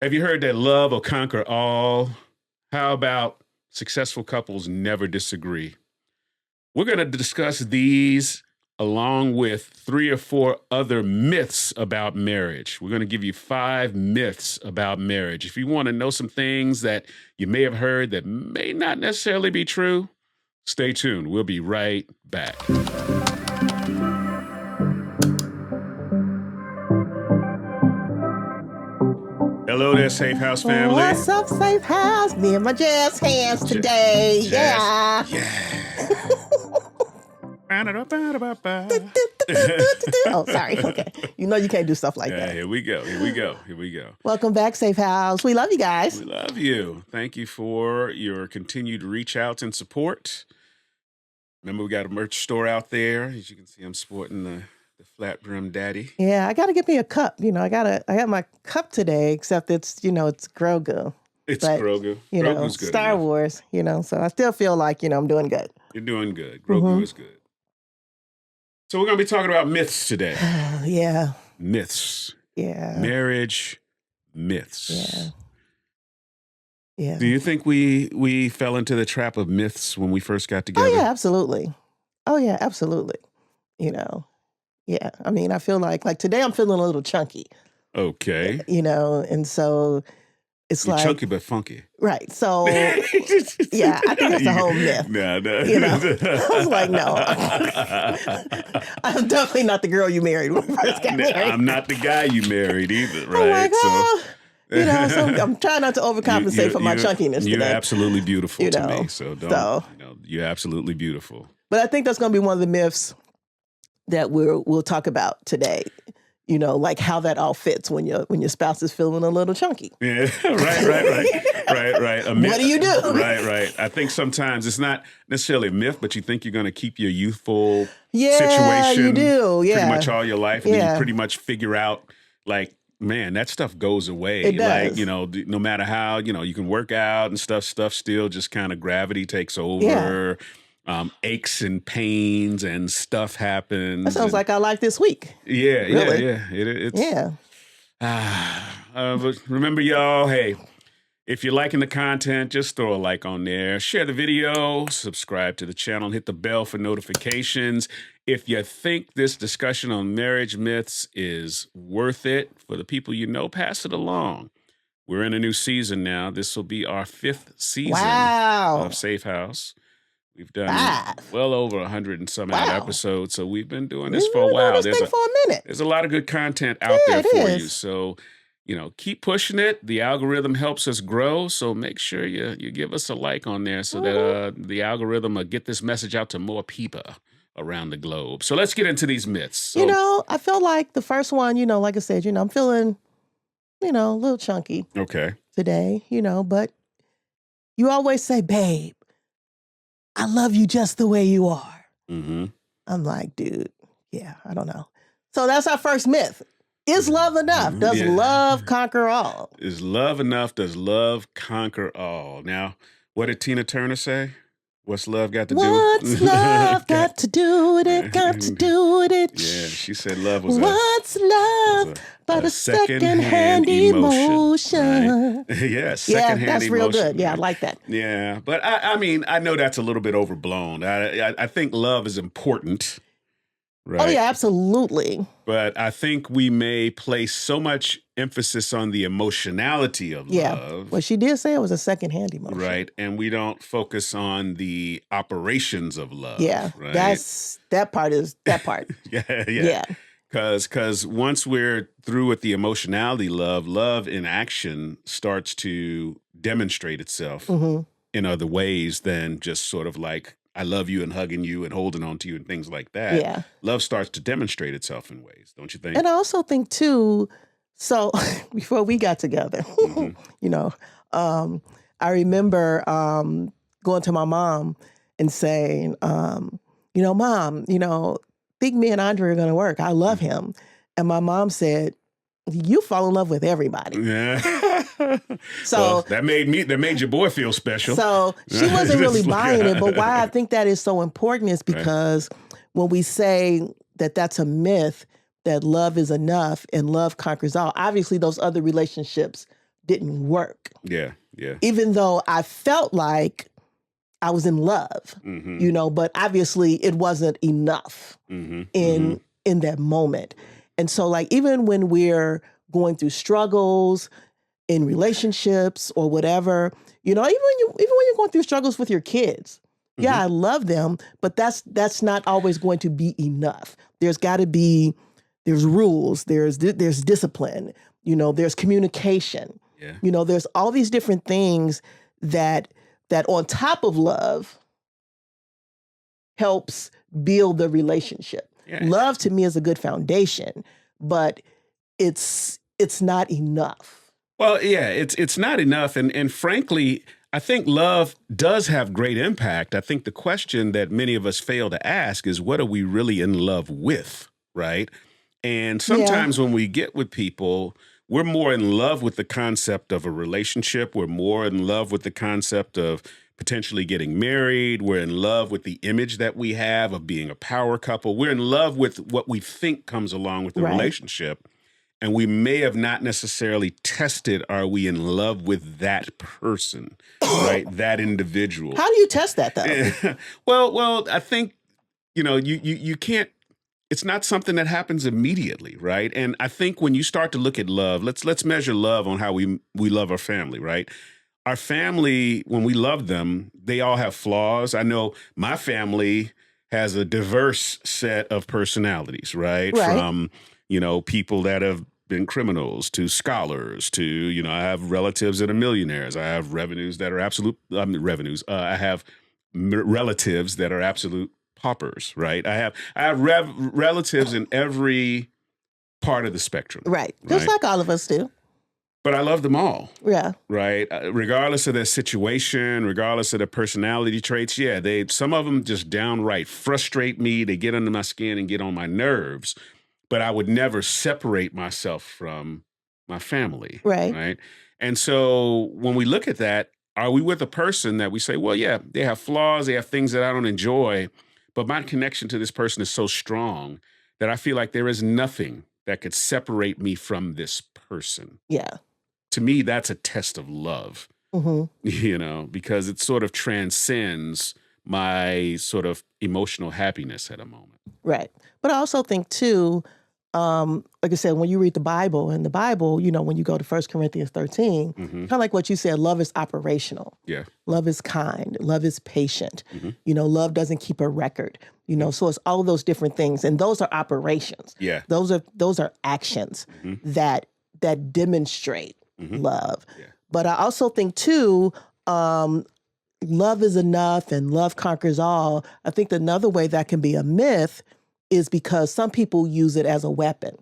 Have you heard that love will conquer all? How about successful couples never disagree? We're going to discuss these along with 3 or 4 other myths about marriage. We're going to give you 5 myths about marriage. If you want to know some things that you may have heard that may not necessarily be true, stay tuned. We'll be right back. Hello there, Safehouse family. What's up, Safehouse? Me and my jazz hands today. Yeah. Oh, sorry. Okay. You know you can't do stuff like that. Here we go. Welcome back, Safehouse. We love you guys. We love you. Thank you for your continued reach outs and support. Remember, we got a merch store out there. As you can see, I'm sporting the flat brim daddy. Yeah, I got to get me a cup. I got my cup today, except it's Grogu. It's Grogu. Grogu's good. Star Wars, so I still feel like, I'm doing good. You're doing good. Grogu is good. So we're going to be talking about myths today. Yeah. Myths. Yeah. Marriage myths. Yeah. Yeah. Do you think we fell into the trap of myths when we first got together? Oh, yeah, absolutely. Yeah. I mean, I feel like today I'm feeling a little chunky. Okay. And so it's You're like chunky but funky. Right. So yeah, I think that's a whole myth. No. I was like, no. I'm definitely not the girl you married when we first got married. I'm not the guy you married either, right? I'm like, so I'm trying not to overcompensate for my chunkiness You're today. absolutely beautiful to me. So you're absolutely beautiful. But I think that's going to be one of the myths that we'll talk about today. Like how that all fits when your spouse is feeling a little chunky. Yeah, right. What do you do? Right. I think sometimes it's not necessarily a myth, but you think you're going to keep your youthful situation. You do. Yeah, pretty much all your life, and then you pretty much figure out man, that stuff goes away. It does. No matter how you can work out and stuff still just kind of gravity takes over. Yeah. Aches and pains and stuff happens. That sounds like our life this week. Yeah, really? Yeah. But remember, y'all, hey, if you're liking the content, just throw a like on there. Share the video, subscribe to the channel, and hit the bell for notifications. If you think this discussion on marriage myths is worth it for the people pass it along. We're in a new season now. This will be our 5th season of Safehouse. We've done well over 100 and some odd episodes, so we've been doing this for a while. There's a lot of good content out there for you. So, keep pushing it. The algorithm helps us grow, so make sure you give us a like on there so that the algorithm will get this message out to more people around the globe. So let's get into these myths. So, I feel like the first one, like I said, I'm feeling, a little chunky. Okay. Today, but you always say, babe, I love you just the way you are. Mm-hmm. I'm like, dude, yeah, I don't know. So that's our first myth. Is love enough? Does love conquer all? Is love enough? Does love conquer all? Now, what did Tina Turner say? What's love got to do? What's love got to do with it? Got to do with it? Yeah, she said love was What's love but a second-hand emotion? Right? Yeah, second-hand emotion. That's real good. Yeah, I like that. Yeah, but I mean, I know that's a little bit overblown. I think love is important. Right? Oh, yeah, absolutely. But I think we may place so much emphasis on the emotionality of love. Well, she did say it was a second-hand emotion. Right, and we don't focus on the operations of love. Yeah, right? that part. Yeah. Because once we're through with the emotionality love in action starts to demonstrate itself in other ways than just sort of like, I love you and hugging you and holding on to you and things like that. Yeah. Love starts to demonstrate itself in ways, don't you think? And I also think, too, so before we got together, I remember going to my mom and saying, Mom, think me and Andre are going to work. I love him. And my mom said, you fall in love with everybody. Yeah. So that made your boy feel special. So she wasn't really buying it. But why I think that is so important is because when we say that that's a myth, that love is enough and love conquers all, obviously those other relationships didn't work. Yeah. Yeah. Even though I felt like I was in love, but obviously it wasn't enough in that moment. And so like, even when we're going through struggles in relationships or whatever, even when you're going through struggles with your kids, yeah, I love them, but that's not always going to be enough. There's rules, there's discipline, there's communication. Yeah. There's all these different things that on top of love helps build the relationship. Yeah. Love to me is a good foundation, but it's not enough. Well, yeah, it's not enough. And frankly, I think love does have great impact. I think the question that many of us fail to ask is, what are we really in love with, right? And sometimes when we get with people, we're more in love with the concept of a relationship. We're more in love with the concept of potentially getting married. We're in love with the image that we have of being a power couple. We're in love with what we think comes along with the relationship. And we may have not necessarily tested, are we in love with that person, right? That individual. How do you test that, though? Well, I think, you can't, it's not something that happens immediately, right? And I think when you start to look at love, let's measure love on how we love our family, right? Our family, when we love them, they all have flaws. I know my family has a diverse set of personalities, right? From, people that have been criminals to scholars to, I have relatives that are millionaires. I have revenues that are absolute revenues. I have relatives that are absolute paupers, right? I have relatives in every part of the spectrum. Right. Just like all of us do. But I love them all. Yeah. Right. Regardless of their situation, regardless of their personality traits. Yeah. Some of them just downright frustrate me. They get under my skin and get on my nerves. But I would never separate myself from my family. Right. Right. And so when we look at that, are we with a person that we say, well, yeah, they have flaws, they have things that I don't enjoy, but my connection to this person is so strong that I feel like there is nothing that could separate me from this person. Yeah. To me, that's a test of love, because it sort of transcends my sort of emotional happiness at a moment. Right. But I also think, too, like I said, when you read the Bible, when you go to 1 Corinthians 13, kind of like what you said, love is operational. Yeah. Love is kind. Love is patient. Love doesn't keep a record. So it's all those different things. And those are operations. Yeah. Those are actions that demonstrate love. Yeah. But I also think, too, love is enough and love conquers all. I think another way that can be a myth is because some people use it as a weapon.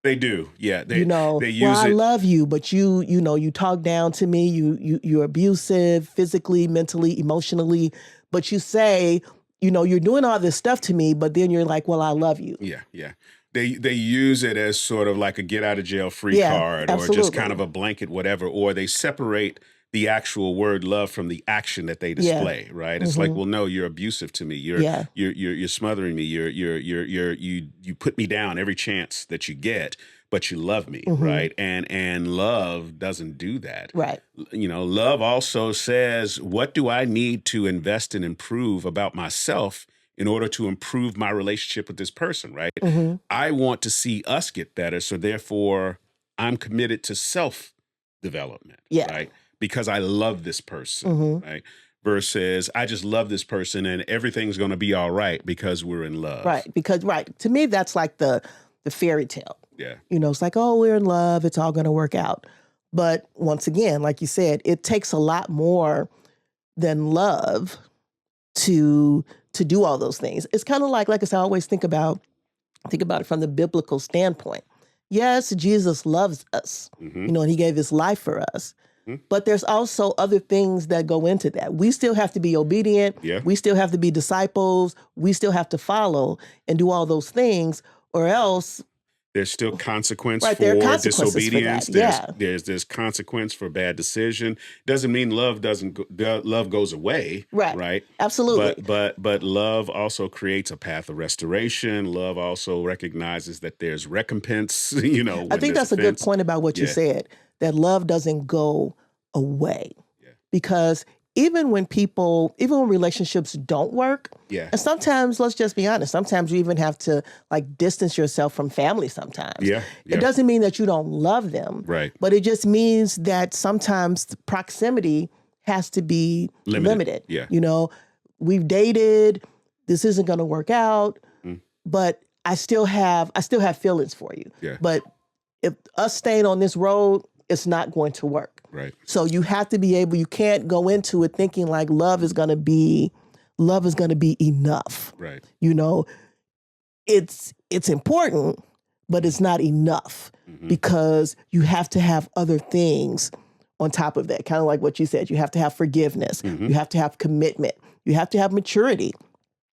They do. Yeah. They use I love you, but you talk down to me, you're abusive physically, mentally, emotionally, but you say, you're doing all this stuff to me, but then you're like, well, I love you. Yeah. Yeah. They use it as sort of like a get out of jail free card, absolutely. Or just kind of a blanket, whatever, or they separate the actual word love from the action that they display, right? It's like, well, no, you're abusive to me. You're smothering me. You put me down every chance that you get, but you love me, right? And love doesn't do that. Right. Love also says, what do I need to invest and improve about myself in order to improve my relationship with this person, right? I want to see us get better, so therefore I'm committed to self-development, right? Because I love this person, right? Versus I just love this person and everything's going to be all right because we're in love. Right. Because, to me, that's like the fairy tale. Yeah. It's like, oh, we're in love, it's all going to work out. But once again, like you said, it takes a lot more than love to do all those things. It's kind of like I said, I always think about it from the biblical standpoint. Yes, Jesus loves us, and he gave his life for us. But there's also other things that go into that. We still have to be obedient. Yeah. We still have to be disciples. We still have to follow and do all those things, or else there's still consequence right, for For disobedience. that. There's consequence for bad decision. Doesn't mean love love goes away. Right. Right. Absolutely. But love also creates a path of restoration. Love also recognizes that there's recompense. I think that's a good point about what you said. that love doesn't go away. Yeah. Because even when relationships don't work, Yeah. and sometimes, let's just be honest, sometimes you even have to like distance yourself from family sometimes. Yeah. It doesn't mean that you don't love them, Right. but it just means that sometimes the proximity has to be limited. Yeah. You know, we've dated, this isn't going to work out, but I still have feelings for you. Yeah. But if us staying on this road, it's not going to work. Right. So you have to be able, you can't go into it thinking like love is going to be enough. Right. You know, it's important, but it's not enough because you have to have other things on top of that. Kind of like what you said, you have to have forgiveness. You have to have commitment. You have to have maturity.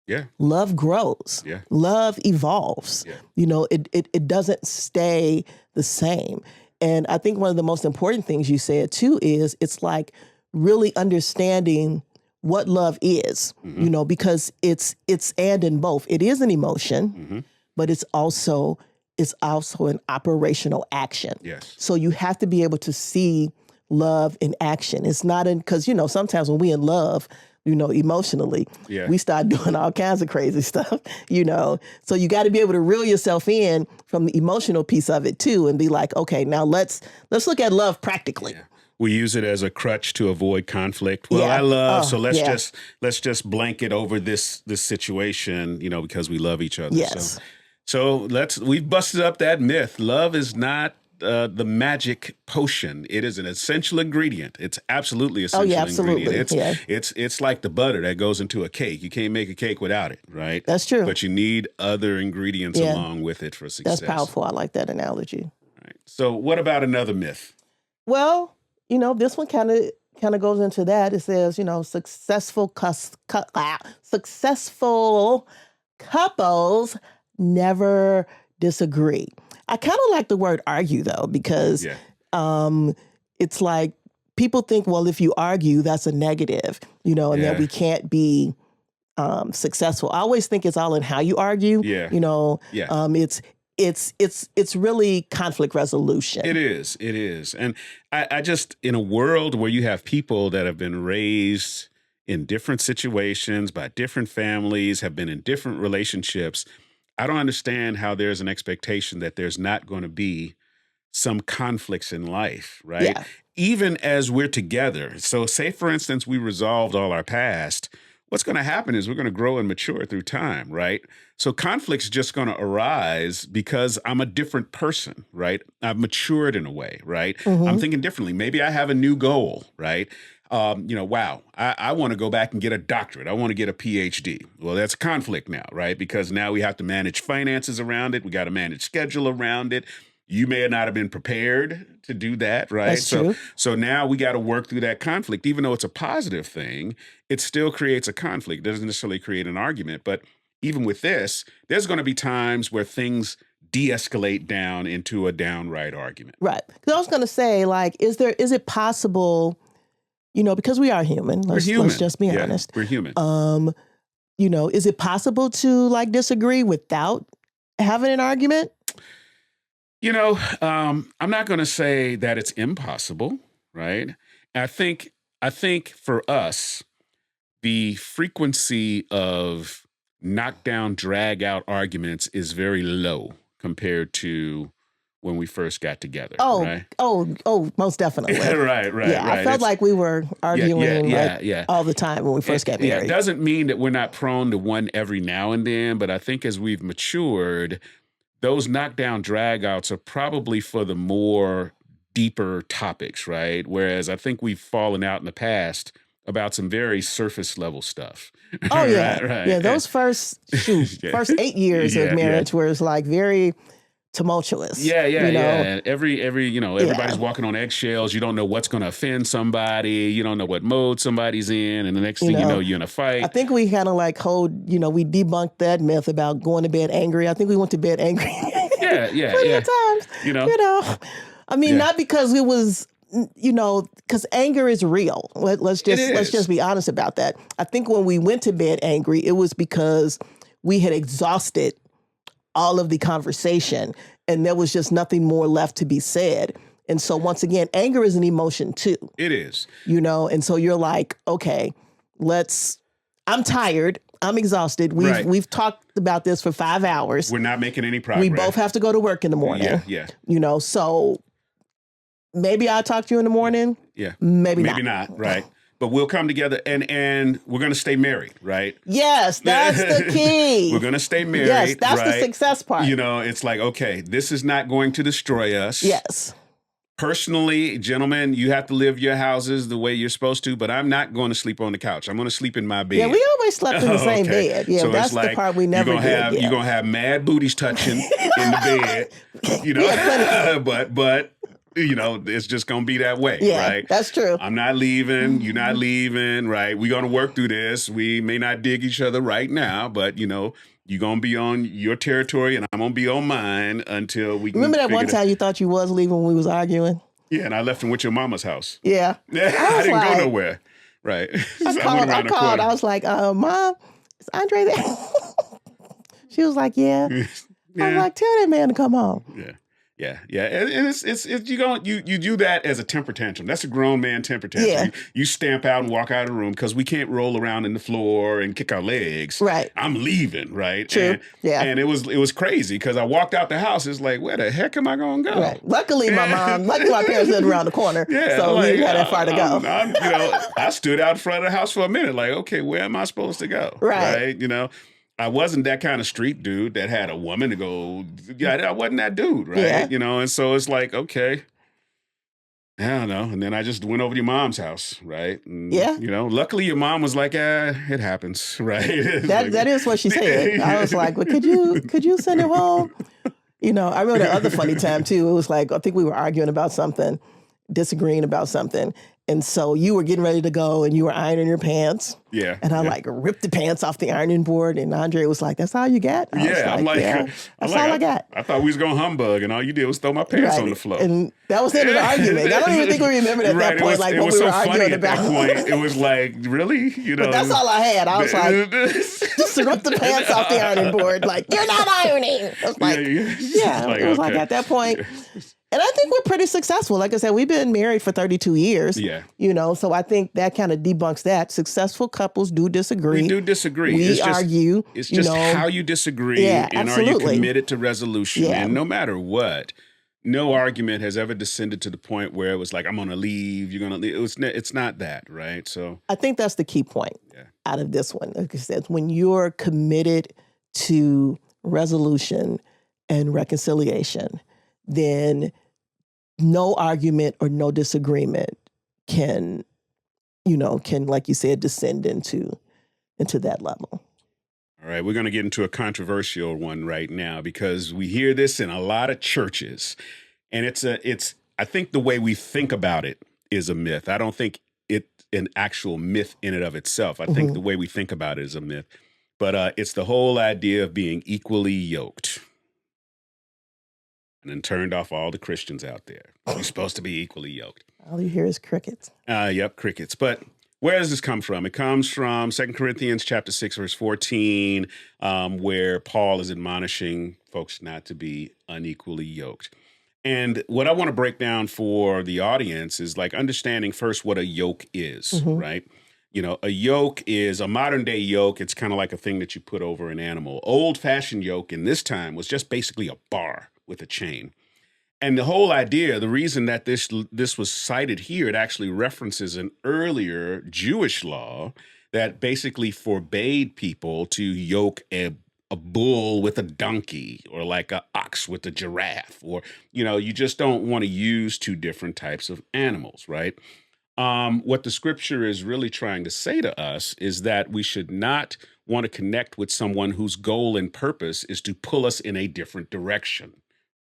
Yeah. Love grows. Yeah. Love evolves. Yeah. You know, it doesn't stay the same. And I think one of the most important things you said too is it's like really understanding what love is, you know, because it's and in both. It is an emotion, but it's also an operational action. Yes. So you have to be able to see love in action. It's not because, you know, sometimes when we in love, you know, emotionally, we start doing all kinds of crazy stuff, you know. So you got to be able to reel yourself in from the emotional piece of it too, and be like, okay, now let's look at love practically. Yeah. We use it as a crutch to avoid conflict. Well, I love, so let's just blanket over this situation, you know, because we love each other. Yes. So we've busted up that myth. Love is not the magic potion. It is an essential ingredient. It's absolutely essential ingredient. It's like the butter that goes into a cake. You can't make a cake without it, right? That's true. But you need other ingredients along with it for success. That's powerful. I like that analogy. Right. So what about another myth? Well, you know, this one kind of goes into that. It says, you know, successful couples never disagree. I kind of like the word argue though, because it's like people think, well, if you argue, that's a negative, you know, and that we can't be successful. I always think it's all in how you argue. Yeah. You know, it's really conflict resolution. It is. And I just, in a world where you have people that have been raised in different situations by different families, have been in different relationships, I don't understand how there's an expectation that there's not going to be some conflicts in life, right? Yeah. Even as we're together. So say, for instance, we resolved all our past. What's going to happen is we're going to grow and mature through time, right? So conflict's just going to arise because I'm a different person, right? I've matured in a way, right? I'm thinking differently. Maybe I have a new goal, right? You know, wow, I want to go back and get a doctorate. I want to get a PhD. Well, that's conflict now, right? Because now we have to manage finances around it. We got to manage schedule around it. You may not have been prepared to do that, right? That's true. So now we got to work through that conflict. Even though it's a positive thing, it still creates a conflict. It doesn't necessarily create an argument. But even with this, there's going to be times where things de-escalate down into a downright argument. Right. Because I was going to say, like, is it possible, you know, because we are human. Let's just be honest. We're human. You know, is it possible to like disagree without having an argument? You know, I'm not going to say that it's impossible, right? I think for us, the frequency of knockdown, drag out arguments is very low compared to when we first got together. Right? Oh, most definitely. right. Yeah, I felt like we were arguing all the time when we first got married. It doesn't mean that we're not prone to one every now and then, but I think as we've matured, those knockdown dragouts are probably for the more deeper topics, right? Whereas I think we've fallen out in the past about some very surface level stuff. Oh yeah, right. Yeah. Those first 8 years of marriage was like very tumultuous. Yeah. Everybody's walking on eggshells. You don't know what's going to offend somebody. You don't know what mode somebody's in, and the next thing you know, you're in a fight. I think we kind of like we debunked that myth about going to bed angry. I think we went to bed angry. Plenty of times. You know, I mean, not because it was, because anger is real. Let's just be honest about that. I think when we went to bed angry, it was because we had exhausted all of the conversation and there was just nothing more left to be said. And so once again, anger is an emotion too. It is. And so you're like, okay, I'm tired. I'm exhausted. We've talked about this for 5 hours. We're not making any progress. We both have to go to work in the morning. Yeah. So maybe I'll talk to you in the morning. Yeah. Maybe not. Right. But we'll come together and we're going to stay married, right? Yes, that's the key. We're going to stay married. Yes, that's right? the success part. It's like, okay, this is not going to destroy us. Yes. Personally, gentlemen, you have to live your houses the way you're supposed to, but I'm not going to sleep on the couch. I'm going to sleep in my bed. Yeah, we always slept in the same bed. Yeah, so that's the part we never did. You're going to have mad booties touching in the bed, but it's just going to be that way, right? That's true. I'm not leaving. You're not leaving, right? We're going to work through this. We may not dig each other right now, but, you're going to be on your territory and I'm going to be on mine until we can Remember that one time you thought you was leaving when we was arguing? Yeah, and I left him with your mama's house. Yeah. I didn't go nowhere. Right. I called. I was like, Mom, is Andre there? She was like, yeah. I'm like, tell that man to come home. Yeah. And it's you do that as a temper tantrum. That's a grown man temper tantrum. Yeah. You stamp out and walk out of the room because we can't roll around in the floor and kick our legs. Right. I'm leaving, right? True. And it was crazy because I walked out the house. It's like, where the heck am I going to go? Right. Luckily, my parents lived around the corner, so we didn't have that far to go. I stood out in front of the house for a minute, like, okay, where am I supposed to go? Right. I wasn't that kind of street dude that had a woman to go. Yeah, I wasn't that dude, right? Yeah. And so it's like, okay, I don't know. And then I just went over to your mom's house, right? And, luckily your mom was like, it happens, right? That is what she said. I was like, well, could you send him home? I remember the other funny time too. It was like, I think we were arguing about something, disagreeing about something. And so you were getting ready to go and you were ironing your pants. Yeah. And I ripped the pants off the ironing board. And Andre was like, that's all you got? I'm like, that's all I got. I thought we was going to humbug and all you did was throw my pants on the floor. And that was the end of the argument. I don't even think we remembered at that point, what we were arguing about. At that point. It was like, really? But that's all I had. I was like, just rip the pants off the ironing board. Like, you're not ironing. I was like, it was like at that point. And I think we're pretty successful. Like I said, we've been married for 32 years. Yeah. So I think that kind of debunks that. Successful couples do disagree. We do disagree. We argue. It's just how you disagree and absolutely. Are you committed to resolution? Yeah. And no matter what, no argument has ever descended to the point where it was like, I'm going to leave, you're going to leave. It's not that, right? So I think that's the key point out of this one. Like I said, when you're committed to resolution and reconciliation, then no argument or no disagreement can, like you said, descend into that level. All right, we're going to get into a controversial one right now because we hear this in a lot of churches, and I think the way we think about it is a myth. I don't think it's an actual myth in and of itself. I think the way we think about it is a myth, but it's the whole idea of being equally yoked. And then turned off all the Christians out there. You're supposed to be equally yoked. All you hear is crickets. Yep, crickets. But where does this come from? It comes from 2 Corinthians chapter 6, verse 14, where Paul is admonishing folks not to be unequally yoked. And what I want to break down for the audience is like understanding first what a yoke is, right? A yoke is a modern day yoke. It's kind of like a thing that you put over an animal. Old fashioned yoke in this time was just basically a bar with a chain. And the whole idea, the reason that this was cited here, it actually references an earlier Jewish law that basically forbade people to yoke a bull with a donkey or like an ox with a giraffe, or, you just don't want to use two different types of animals, right? What the scripture is really trying to say to us is that we should not want to connect with someone whose goal and purpose is to pull us in a different direction.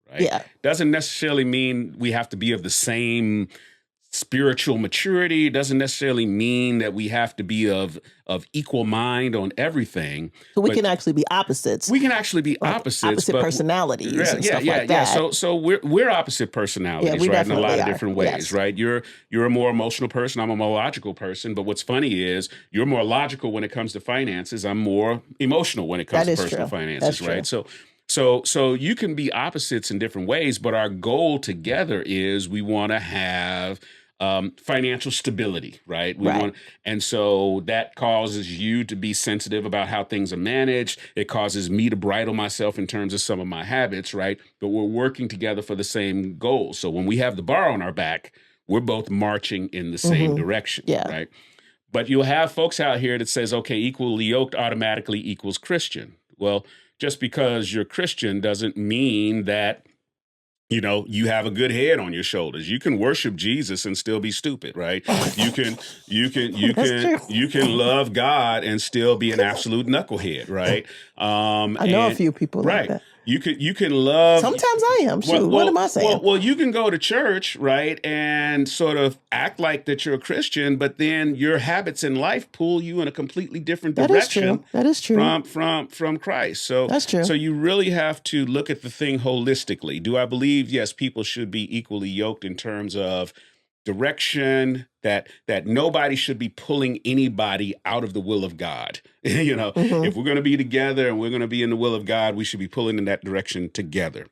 Right? Yeah. Doesn't necessarily mean we have to be of the same spiritual maturity. Doesn't necessarily mean that we have to be of equal mind on everything. So we can actually be opposites. We can actually be opposites. Opposite personalities and stuff like that. So we're opposite personalities, right? In a lot of different ways, right? You're a more emotional person. I'm a more logical person. But what's funny is you're more logical when it comes to finances. I'm more emotional when it comes to personal finances, right? So So you can be opposites in different ways, but our goal together is we want to have financial stability, right? Right. And so that causes you to be sensitive about how things are managed. It causes me to bridle myself in terms of some of my habits, right? But we're working together for the same goal. So when we have the bar on our back, we're both marching in the same direction, Yeah. right? But you'll have folks out here that says, okay, equally yoked automatically equals Christian. Well, just because you're Christian doesn't mean that you have a good head on your shoulders. You can worship Jesus and still be stupid, right? You can That's true. you can love God and still be an absolute knucklehead, right? I know a few people like right. that. You can love. Sometimes I am. Shoot, what am I saying? Well, you can go to church, right, and sort of act like that you're a Christian, but then your habits in life pull you in a completely different direction. That is true. From Christ. So That's true. So you really have to look at the thing holistically. Do I believe, yes, people should be equally yoked in terms of direction, that nobody should be pulling anybody out of the will of God. If we're going to be together and we're going to be in the will of God, we should be pulling in that direction together.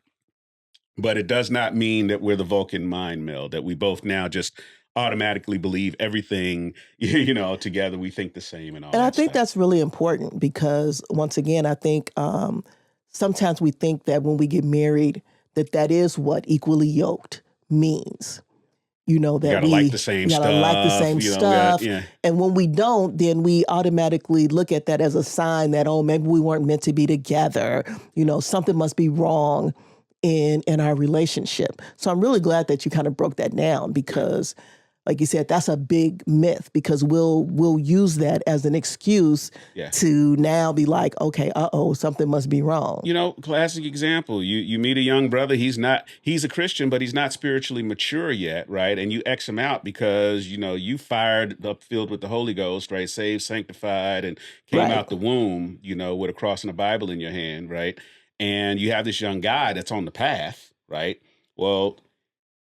But it does not mean that we're the Vulcan mind meld, that we both now just automatically believe everything, together. We think the same and all that. And I think stuff. that's really important because, once again, I think sometimes we think that when we get married, that is what equally yoked means. That you gotta like the same stuff. Like the same stuff. And when we don't, then we automatically look at that as a sign that, oh, maybe we weren't meant to be together. Something must be wrong in our relationship. So I'm really glad that you kind of broke that down because, like you said, that's a big myth because we'll use that as an excuse to now be like, okay, something must be wrong. Classic example. You meet a young brother. He's a Christian, but he's not spiritually mature yet, right? And you X him out because, you fired up filled with the Holy Ghost, right? Saved, sanctified, and came out the womb, with a cross and a Bible in your hand, right? And you have this young guy that's on the path, right? Well,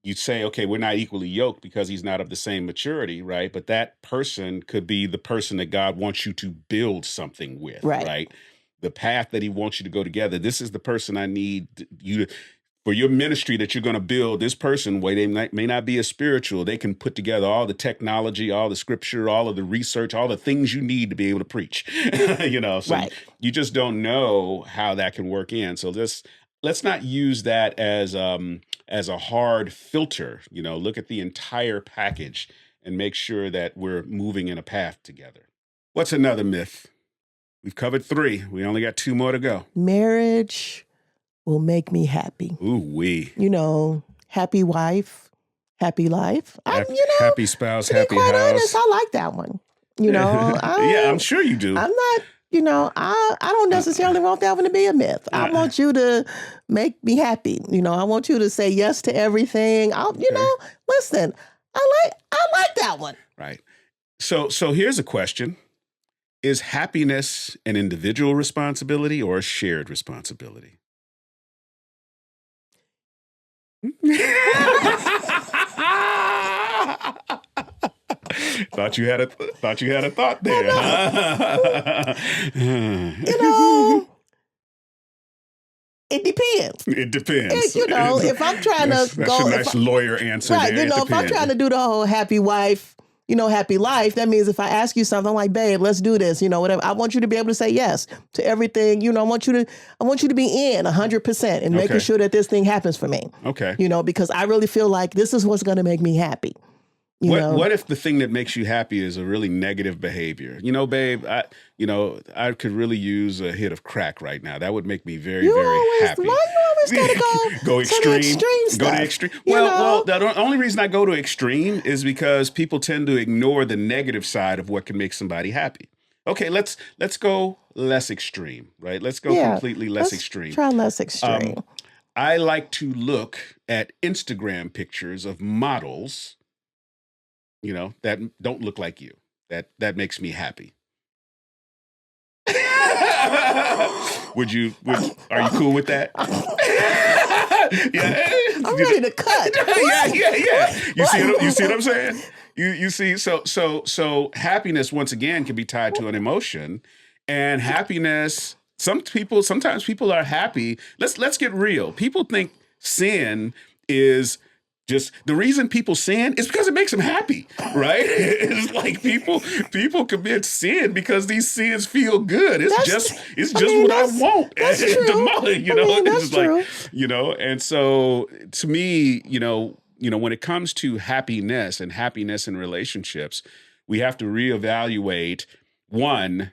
you'd say, okay, we're not equally yoked because he's not of the same maturity, right? But that person could be the person that God wants you to build something with, right? The path that he wants you to go together. This is the person I need you to, for your ministry that you're going to build. This person, they may not be as spiritual. They can put together all the technology, all the scripture, all of the research, all the things you need to be able to preach, So you just don't know how that can work in. So let's not use that as a hard filter. Look at the entire package and make sure that we're moving in a path together. What's another myth? We've covered 3. We only got 2 more to go. Marriage will make me happy. Ooh-wee. Happy wife, happy life. Happy spouse, happy quite house. Honest, I like that one. I'm sure you do. I'm not, I don't necessarily want that one to be a myth. I want you to make me happy. I want you to say yes to everything. Listen, I like that one. Right. So here's a question. Is happiness an individual responsibility or a shared responsibility? Thought you had a thought there. It depends. It depends. If I'm trying to that's a nice lawyer answer. Right. There. If I'm trying to do the whole happy wife, happy life, that means if I ask you something, I'm like, babe, let's do this, whatever. I want you to be able to say yes to everything. I want you to be in 100% and making sure that this thing happens for me. Okay. Because I really feel like this is what's going to make me happy. What if the thing that makes you happy is a really negative behavior? Babe, I could really use a hit of crack right now. That would make me very, very happy. Why you always gotta go extreme? To the extreme stuff, go to extreme. Well, the only reason I go to extreme is because people tend to ignore the negative side of what can make somebody happy. Okay, let's go less extreme, right? Let's go completely less extreme. Try less extreme. I like to look at Instagram pictures of models that don't look like you. That makes me happy. Are you cool with that? Yeah. I'm ready to cut. Yeah. You see what I'm saying? You see, so happiness once again can be tied to an emotion, and happiness Sometimes people are happy. Let's get real. People think sin is just the reason people sin is because it makes them happy, right? It's like people commit sin because these sins feel good. It's just what I want That's at true. the moment, I mean, that's it's true. like, and so to me, when it comes to happiness in relationships, we have to reevaluate. One,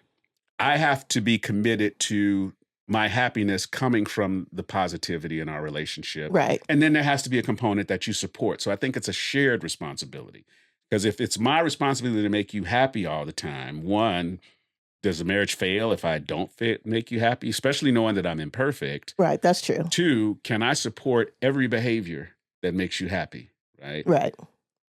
I have to be committed to my happiness coming from the positivity in our relationship. Right. And then there has to be a component that you support. So I think it's a shared responsibility. Because if it's my responsibility to make you happy all the time, one, does the marriage fail if I don't make you happy, especially knowing that I'm imperfect? Right. That's true. Two, can I support every behavior that makes you happy? Right. Right.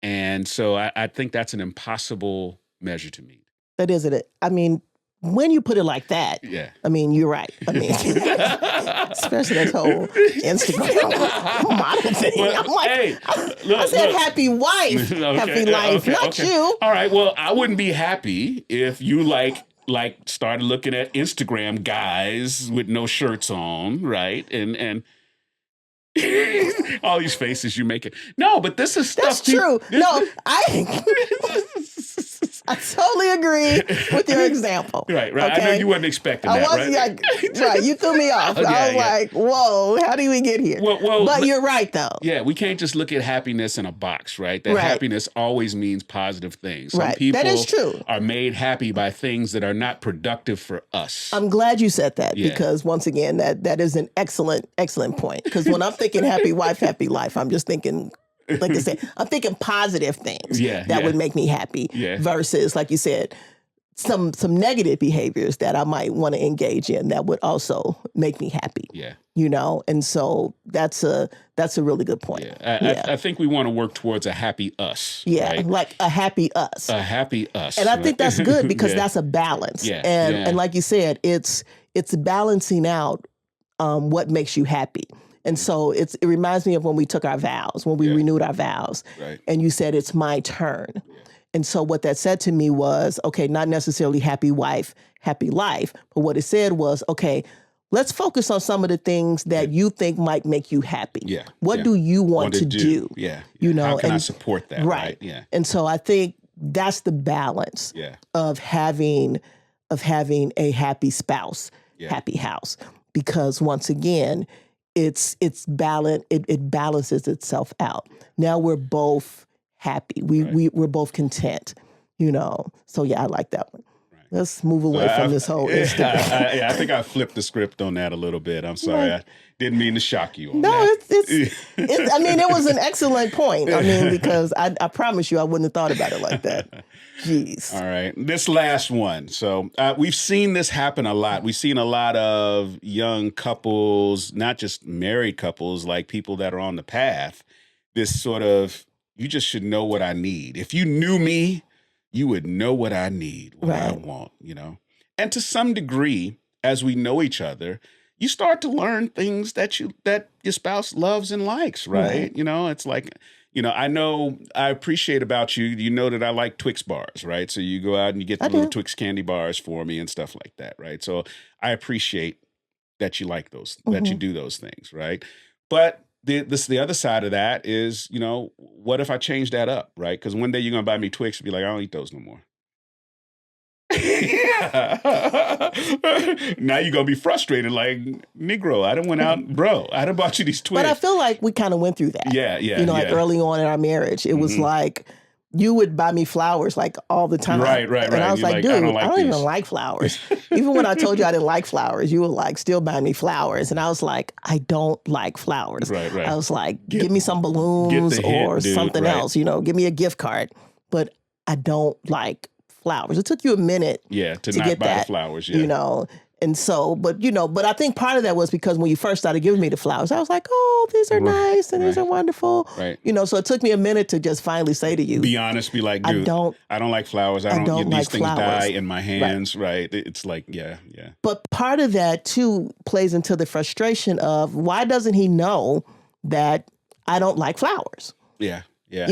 And so I think that's an impossible measure to meet. That is it. I mean, when you put it like that, yeah. I mean, you're right. I mean, especially this whole Instagram model thing. Well, I'm like, hey, I said happy wife, happy life, not you. All right. Well, I wouldn't be happy if you like started looking at Instagram guys with no shirts on, right? And all these faces you make it. No, but this is stuff. That's true. No, I totally agree with your example. Right. Okay? I know you wasn't expecting that, right? Right. You threw me off. I was like, whoa, how did we get here? Well, but you're right, though. Yeah, we can't just look at happiness in a box, right? That happiness always means positive things. Some people that is true. Are made happy by things that are not productive for us. I'm glad you said that because, once again, that is an excellent point. Because when I'm thinking happy wife, happy life, I'm just thinking, like I said, I'm thinking positive things that would make me happy versus, like you said, some negative behaviors that I might want to engage in that would also make me happy. Yeah. And so that's a really good point. Yeah. I think we want to work towards a happy us. Yeah, right? like a happy us. A happy us. And I think that's good because that's a balance. Yeah. And like you said, it's balancing out what makes you happy. And so it reminds me of when we took our vows, when we renewed our vows. Right. And you said, it's my turn. Yeah. And so what that said to me was, okay, not necessarily happy wife, happy life. But what it said was, okay, let's focus on some of the things that you think might make you happy. Yeah. What do you want to do? Yeah. How can I support that? Right. Yeah. And so I think that's the balance of having a happy spouse, happy house. Because once again, it's balance. It balances itself out. Now we're both happy. We're both content. So I like that one. Right. Let's move away from this whole Instagram. I think I flipped the script on that a little bit. I'm sorry. I didn't mean to shock you on that. No, I mean, it was an excellent point. I mean, because I promise you, I wouldn't have thought about it like that. Jeez. All right. This last one. So we've seen this happen a lot. We've seen a lot of young couples, not just married couples, like people that are on the path. This sort of, you just should know what I need. If you knew me, you would know what I need, what I want, And to some degree, as we know each other, you start to learn things that your spouse loves and likes, right? It's like, I appreciate about you. You know that I like Twix bars, right? So you go out and you get the little Twix candy bars for me and stuff like that, right? So I appreciate that you like those, that you do those things, right? But the other side of that is, what if I change that up, right? Because one day you're going to buy me Twix and be like, I don't eat those no more. Now you're going to be frustrated like, Negro, I done went out, bro, I done bought you these Twix. But I feel like we kind of went through that. Yeah. Like early on in our marriage, it was like, you would buy me flowers like all the time. Right. And I was like, dude, I don't even like flowers. Even when I told you I didn't like flowers, you were like, still buying me flowers. And I was like, I don't like flowers. Right. I was like, give me some balloons or something else, give me a gift card. But I don't like flowers. It took you a minute to not get buy the flowers, And so, but I think part of that was because when you first started giving me the flowers, I was like, oh, these are nice and these are wonderful. Right. So it took me a minute to just finally say to you. Be honest, be like, dude, I don't like flowers. I don't like these things flowers. die in my hands, right? It's like, yeah. But part of that too plays into the frustration of why doesn't he know that I don't like flowers? Yeah. I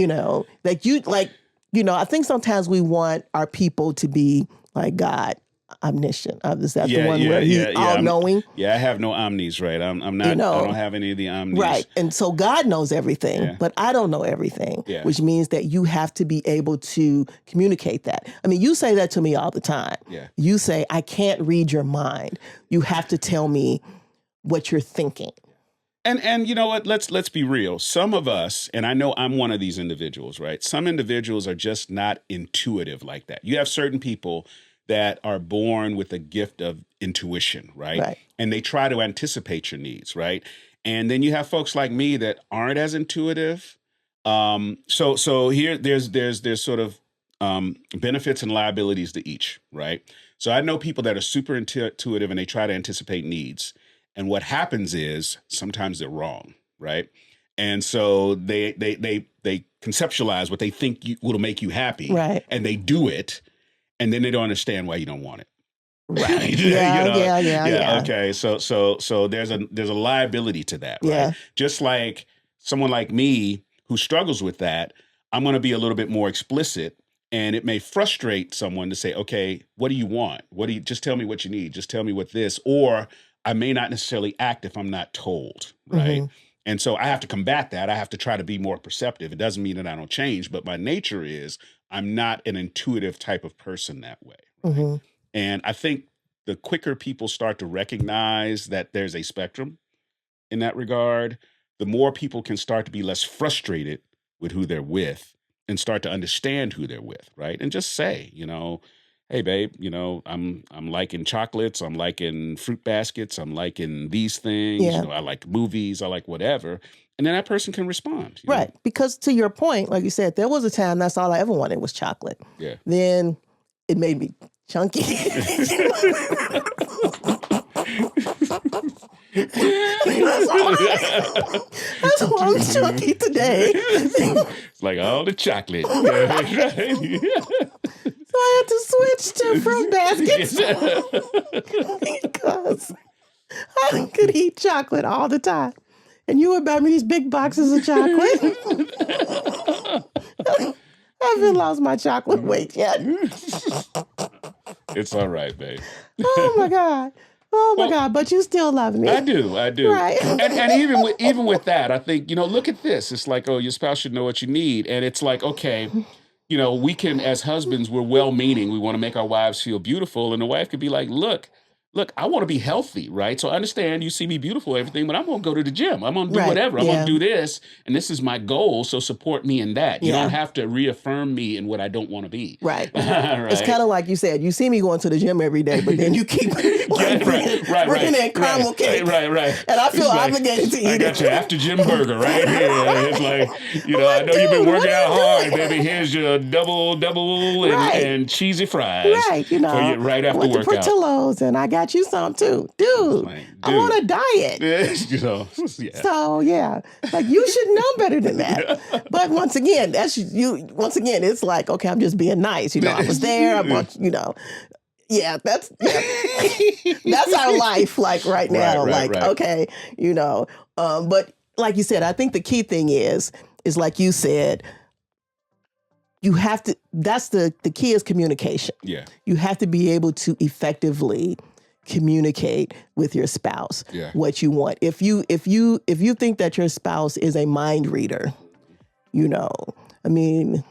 think sometimes we want our people to be like God. omniscient. Is that the Yeah, one yeah, where he's yeah, yeah. all-knowing? Yeah, I have no omnis, right? I'm You not. I know, don't have any of the omnis. right. And so God knows everything, Yeah. but I don't know everything, Yeah. which means that you have to be able to communicate that. I mean, you say that to me all the time. Yeah. You say, I can't read your mind. You have to tell me what you're thinking. And you know what? Let's be real. Some of us, and I know I'm one of these individuals, right? Some individuals are just not intuitive like that. You have certain people that are born with a gift of intuition, right? Right. And they try to anticipate your needs, right? And then you have folks like me that aren't as intuitive. So here there's sort of benefits and liabilities to each, right? So I know people that are super intuitive and they try to anticipate needs. And what happens is sometimes they're wrong, right? And so they conceptualize what they think will make you happy, Right. and they do it, and then they don't understand why you don't want it. Right. You know? Yeah. Okay. So there's a liability to that, right? Yeah. Just like someone like me who struggles with that, I'm going to be a little bit more explicit, and it may frustrate someone to say, okay, what do you want? Just tell me what you need. Just tell me what this, or I may not necessarily act if I'm not told, right? Mhm. And so I have to combat that. I have to try to be more perceptive. It doesn't mean that I don't change, but my nature is I'm not an intuitive type of person that way, right? Mhm. And I think the quicker people start to recognize that there's a spectrum in that regard, the more people can start to be less frustrated with who they're with and start to understand who they're with, right? And just say, hey babe, I'm liking chocolates, I'm liking fruit baskets, I'm liking these things, Yeah. I like movies, I like whatever. And then that person can respond. you know? Right. Because to your point, like you said, there was a time that's all I ever wanted was chocolate. Yeah. Then it made me chunky. That's why I'm chunky today. It's like all the chocolate. So I had to switch to fruit baskets because I could eat chocolate all the time. And you would buy me these big boxes of chocolate. I haven't lost my chocolate weight yet. It's all right, babe. Oh my God. Oh my God. But you still love me. I do. Right. And even with that, I think, look at this. It's like, oh, your spouse should know what you need. And it's like, okay, we can, as husbands, we're well-meaning. We want to make our wives feel beautiful. And the wife could be like, look, I want to be healthy, right? So I understand you see me beautiful, everything, but I'm going to go to the gym. I'm going to do Right, whatever. I'm yeah. going to do this. And this is my goal. So support me in that. You Yeah. don't have to reaffirm me in what I don't want to be. Right. Right. It's kind of like you said, you see me going to the gym every day, but then you keep bringing in caramel cake. Right. And I feel It's like, obligated to eat I it. got your after gym burger right here. It's like, I know you've been dude, what working are out you hard, doing? baby. Here's your double Right. and cheesy fries. Right, For you right after went to workout. Portillo's and I got you some too. Dude, Like, I'm on a diet. yeah. So yeah, like you should know better than that. But once again, it's like, okay, I'm just being nice. I was there. I bought, yeah, that's our life. Like right now, Right. okay, but like you said, I think the key thing is like you said, you have to. That's the key is communication. Yeah. You have to be able to effectively communicate with your spouse what you want. If you think that your spouse is a mind reader, I mean,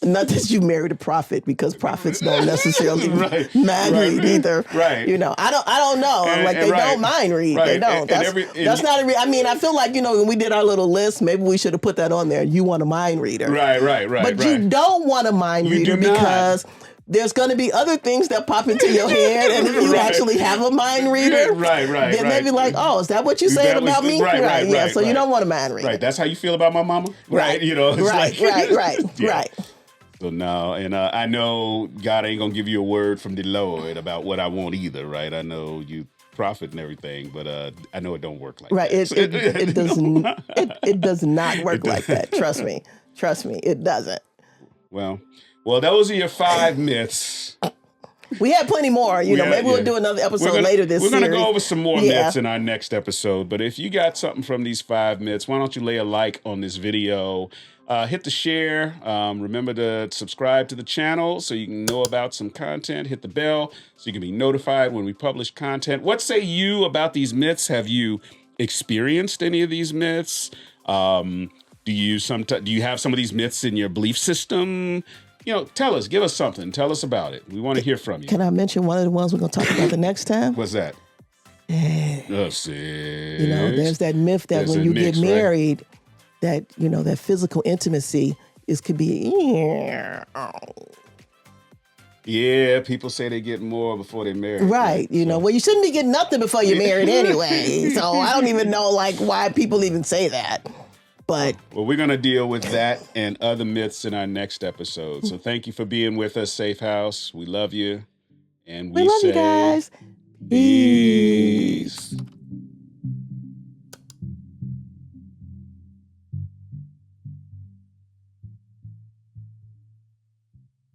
not that you married a prophet, because prophets don't necessarily mind read either. Right. I don't know. I'm like, they don't mind read. Right. They don't. That's not I mean, I feel like, when we did our little list, maybe we should have put that on there. You want a mind reader. Right. But you don't want a mind reader because there's going to be other things that pop into your head. And if you actually have a mind reader, then they'll be like, oh, is that what you saying about me? Right. So you don't want a mind reader. Right. That's how you feel about my mama? Right. Right. So no, and I know God ain't going to give you a word from the Lord about what I want either, right? I know you prophet and everything, but I know it don't work like that. It does not work like that. Trust me, it doesn't. Well, those are your 5 myths We had plenty more. You know, maybe we'll do another episode later this series. We're going to go over some more myths in our next episode. But if you got something from these 5 myths, why don't you lay a like on this video? Hit the share. Remember to subscribe to the channel so you can know about some content. Hit the bell so you can be notified when we publish content. What say you about these myths? Have you experienced any of these myths? Do you have some of these myths in your belief system? You know, tell us, give us something. Tell us about it. We want to hear from you. Can I mention one of the ones we're going to talk about the next time? What's that? There's that myth that when you get married, that, you know, that physical intimacy could be. Yeah, people say they get more before they're married. Right. You know, well, you shouldn't be getting nothing before you're married anyway. So I don't even know, like, why people even say that. But well, we're going to deal with that and other myths in our next episode. So thank you for being with us, Safe House. We love you. And we love say, you guys. Peace.